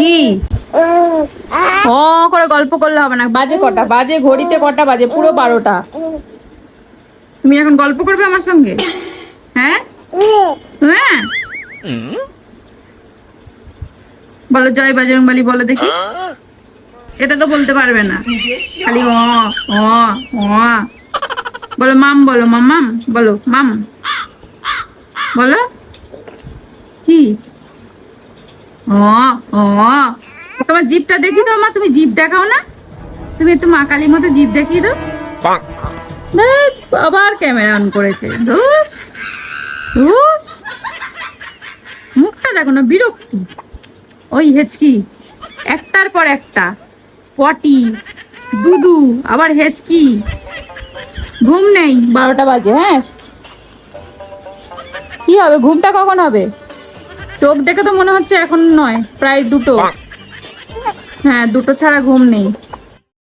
কি ও করে গল্প করলে হবে না। বাজে কটা বাজে, ঘড়িতে কটা বাজে? পুরো 12টা। তুমি এখন গল্প করবে আমার সঙ্গে? হ্যাঁ হ্যাঁ, বলো জয় বজরংবলী বলো দেখি। এটা তো বলতে পারবে না, খালি ও ও ও। বলো মাম, বলো মামাম, বলো মাম, বলো কি ও ও। তোমার জিভটা দেখি তো মা, তুমি জিভ দেখাও না। তুমি একটু মা কালীর মতো জিভ দেখিয়ে দাও। ধ্যাৎ, আবার ক্যামেরা অন করেছে। ধুস ধুস, মুখটা দেখো না, বিরক্তি। ওই হেঁচকি, একটার পর একটা পটি, দুদু, আবার হেঁচকি। ঘুম নেই, 12টা বাজে। হ্যাঁ, কি হবে? ঘুমটা কখন হবে? চোখ দেখে তো মনে হচ্ছে এখন নয়, প্রায় 2টো। হ্যাঁ, 2টো ছাড়া ঘুম নেই।